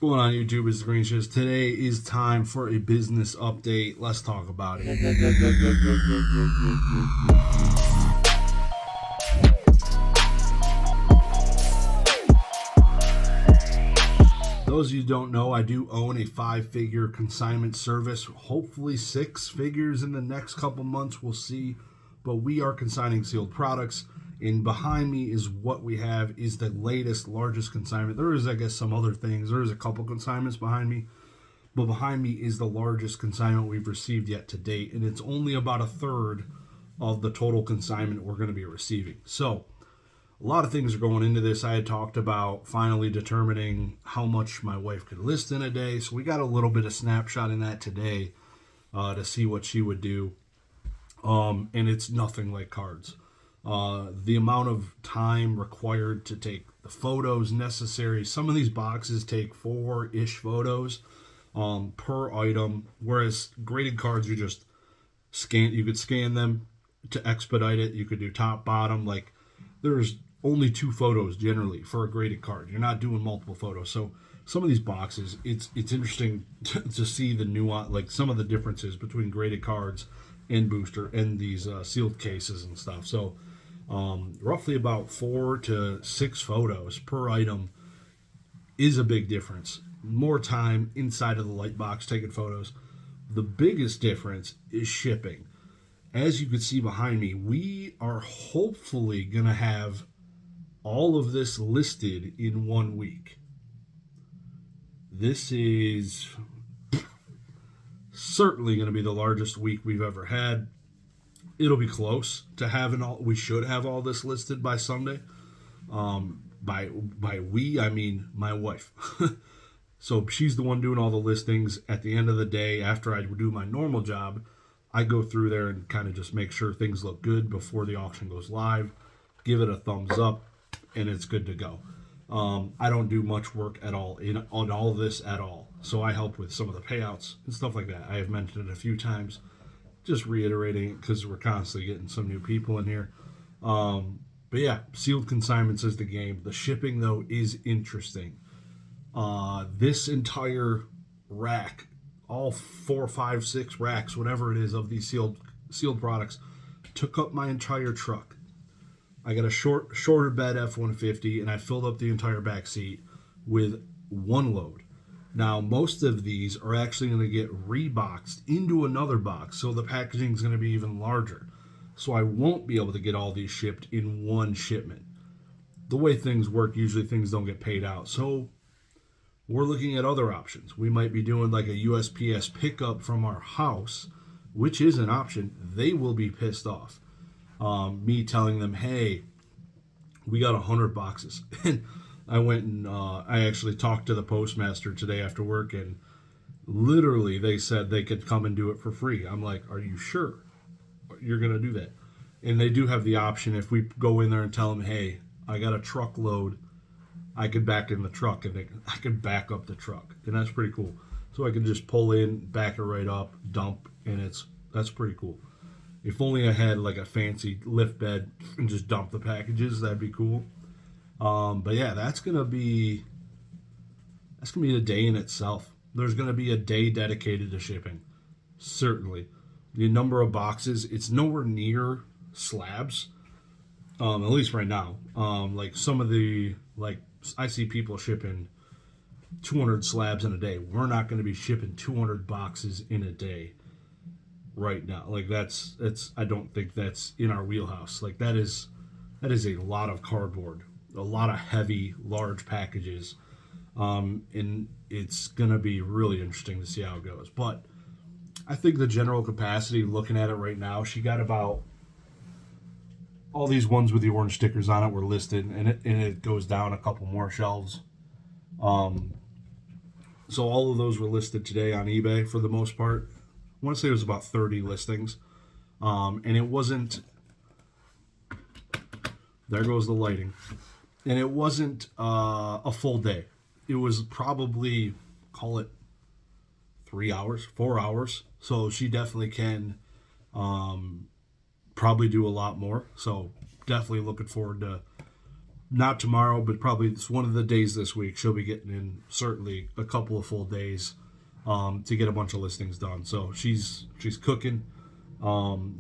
Going on YouTube is Dagreenshiz. Today is time for a business update. Let's talk about it. Those of you who don't know, I do own a 5-figure consignment service. Hopefully 6 figures in the next couple months. We'll see. But we are consigning sealed products. And behind me is what we have is the latest, largest consignment. There is, I guess, some other things. There's a couple consignments behind me. But behind me is the largest consignment we've received yet to date. And it's only about a third of the total consignment we're going to be receiving. So a lot of things are going into this. I had talked about finally determining how much my wife could list in a day. So we got a little bit of snapshot in that today to see what she would do. And it's nothing like cards. The amount of time required to take the photos necessary. Some of these boxes take 4-ish photos per item, whereas graded cards you just scan. You could scan them to expedite it. You could do top, bottom. Like there's only 2 photos generally for a graded card. You're not doing multiple photos. So some of these boxes, it's interesting to see the nuance, like some of the differences between graded cards and booster and these sealed cases and stuff. So roughly about 4 to 6 photos per item is a big difference. More time inside of the light box taking photos. The biggest difference is shipping. As you can see behind me, we are hopefully going to have all of this listed in 1 week. This is certainly going to be the largest week we've ever had. It'll be close to having all. We should have all this listed by Sunday. By we, I mean my wife. So she's the one doing all the listings. At the end of the day, after I do my normal job, I go through there and kind of just make sure things look good before the auction goes live. Give it a thumbs up, and it's good to go. I don't do much work at all on all this at all. So I help with some of the payouts and stuff like that. I have mentioned it a few times. Just reiterating it because we're constantly getting some new people in here. But yeah, sealed consignments is the game. The shipping, though, is interesting. This entire rack, all 4, 5, 6 racks, whatever it is, of these sealed products, took up my entire truck. I got a shorter bed F-150, and I filled up the entire back seat with 1 load. Now, most of these are actually going to get reboxed into another box, so the packaging is going to be even larger. So I won't be able to get all these shipped in one shipment. The way things work, usually things don't get paid out. So we're looking at other options. We might be doing like a USPS pickup from our house, which is an option. They will be pissed off. Me telling them, hey, we got 100 boxes. And I went and I actually talked to the postmaster today after work, and literally they said they could come and do it for free. I'm like, are you sure you're going to do that? And they do have the option if we go in there and tell them, hey, I got a truckload, I could back in the truck, and I could back up the truck. And that's pretty cool. So I can just pull in, back it right up, dump, and that's pretty cool. If only I had like a fancy lift bed and just dump the packages, that'd be cool. But yeah, that's gonna be a day in itself. There's gonna be a day dedicated to shipping. Certainly, the number of boxes, it's nowhere near slabs. At least right now. Like some of the I see people shipping 200 slabs in a day. We're not going to be shipping 200 boxes in a day right now. Like that's I don't think that's in our wheelhouse. Like that is a lot of cardboard. A lot of heavy, large packages, and it's going to be really interesting to see how it goes. But I think the general capacity, looking at it right now, she got about all these ones with the orange stickers on it were listed, and it goes down a couple more shelves. So all of those were listed today on eBay for the most part. I want to say it was about 30 listings, and it wasn't. There goes the lighting. And it wasn't a full day. It was probably, call it 3 hours, 4 hours. So she definitely can probably do a lot more. So definitely looking forward to not tomorrow, but probably it's one of the days this week. She'll be getting in certainly a couple of full days to get a bunch of listings done. So she's cooking.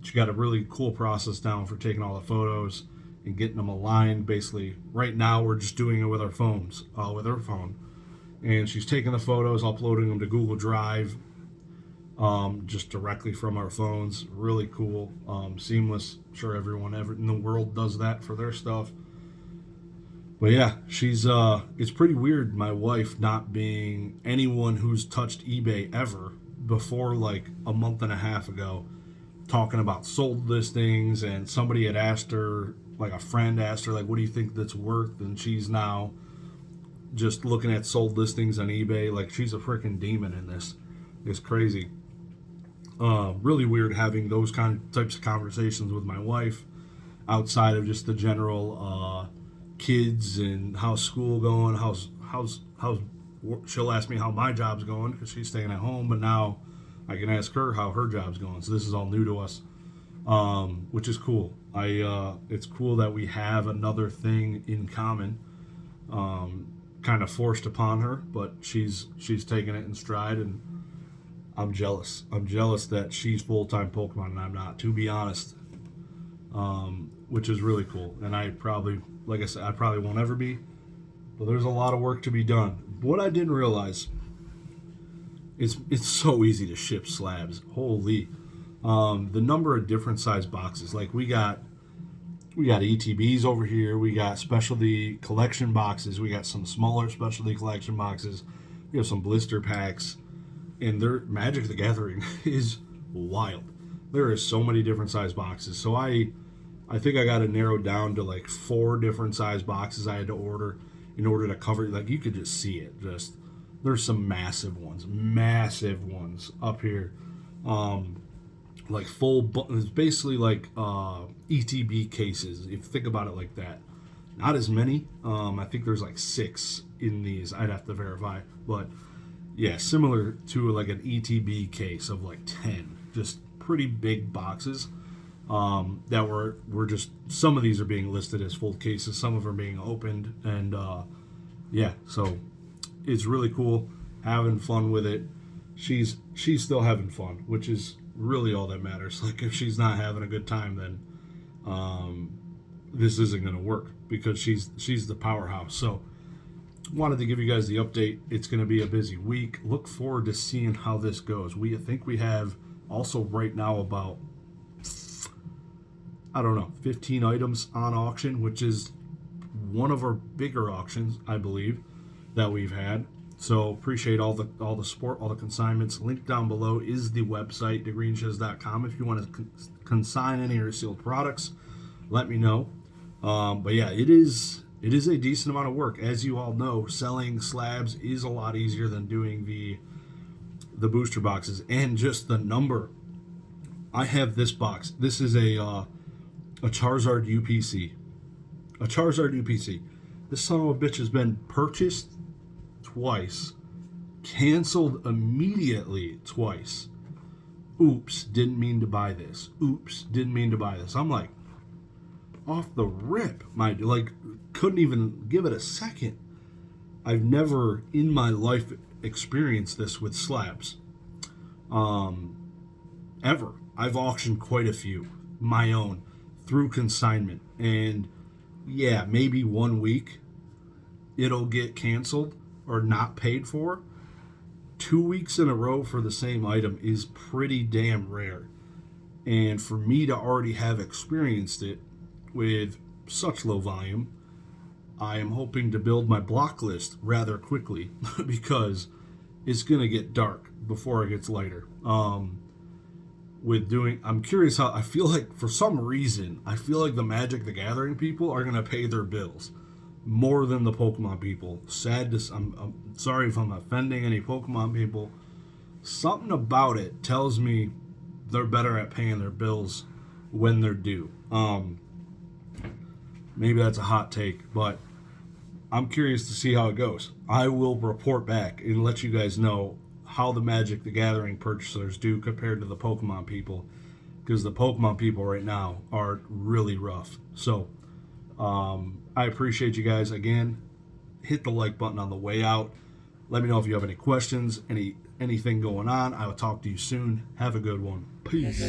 She got a really cool process down for taking all the photos and getting them aligned. Basically, right now we're just doing it with our phones, with her phone, and she's taking the photos, uploading them to Google Drive, just directly from our phones. Really cool, seamless. I'm sure everyone ever in the world does that for their stuff. But yeah, she's it's pretty weird, my wife not being anyone who's touched eBay ever before, like a month and a half ago, talking about sold listings. And somebody had asked her, like a friend asked her, like, what do you think that's worth? And she's now just looking at sold listings on eBay. Like, she's a freaking demon in this. It's crazy. Really weird having those types of conversations with my wife outside of just the general kids and how's school going, how's she'll ask me how my job's going because she's staying at home, but now I can ask her how her job's going. So this is all new to us, which is cool. It's cool that we have another thing in common, kind of forced upon her, but she's taking it in stride, and I'm jealous. I'm jealous that she's full-time Pokemon and I'm not, to be honest, which is really cool. And I probably, like I said, I probably won't ever be, but there's a lot of work to be done. What I didn't realize is it's so easy to ship slabs. Holy, the number of different size boxes. Like we got ETBs over here. We got specialty collection boxes. We got some smaller specialty collection boxes. We have some blister packs, and their Magic the Gathering is wild. There are so many different size boxes. So I think I got it narrowed down to like 4 different size boxes I had to order in order to cover. Like, you could just see it. Just there's some massive ones up here. Like it's basically like ETB cases, if you think about it like that. Not as many. I think there's like 6 in these. I'd have to verify, but yeah, similar to like an ETB case of like 10. Just pretty big boxes. That were just, some of these are being listed as full cases, some of them are being opened, and yeah, so it's really cool, having fun with it. She's still having fun, which is really all that matters. Like, if she's not having a good time, then this isn't going to work, because she's the powerhouse. So wanted to give you guys the update. It's going to be a busy week. Look forward to seeing how this goes. I think we have also right now about, I don't know, 15 items on auction, which is one of our bigger auctions, I believe, that we've had. So appreciate all the support, all the consignments. Link down below is the website, Dagreenshiz.com. If you want to consign any of your sealed products, let me know. But yeah, it is a decent amount of work. As you all know, selling slabs is a lot easier than doing the booster boxes. And just the number. I have this box. This is a Charizard UPC. A Charizard UPC. This son of a bitch has been purchased twice, canceled immediately twice. Oops, didn't mean to buy this. Oops, didn't mean to buy this. I'm like, off the rip, like, couldn't even give it a second. I've never in my life experienced this with slabs. Ever. I've auctioned quite a few, my own, through consignment, and yeah, maybe 1 week it'll get canceled or not paid for. 2 weeks in a row for the same item is pretty damn rare. And for me to already have experienced it with such low volume, I am hoping to build my block list rather quickly because it's going to get dark before it gets lighter. I'm curious how, I feel like for some reason, I feel like the Magic the Gathering people are going to pay their bills more than the Pokemon people. I'm sorry if I'm offending any Pokemon people. Something about it tells me they're better at paying their bills when they're due. Maybe that's a hot take, but I'm curious to see how it goes. I will report back and let you guys know how the Magic the Gathering purchasers do compared to the Pokemon people, because the Pokemon people right now are really rough. So I appreciate you guys. Again, hit the like button on the way out. Let me know if you have any questions, anything going on. I will talk to you soon. Have a good one. Peace.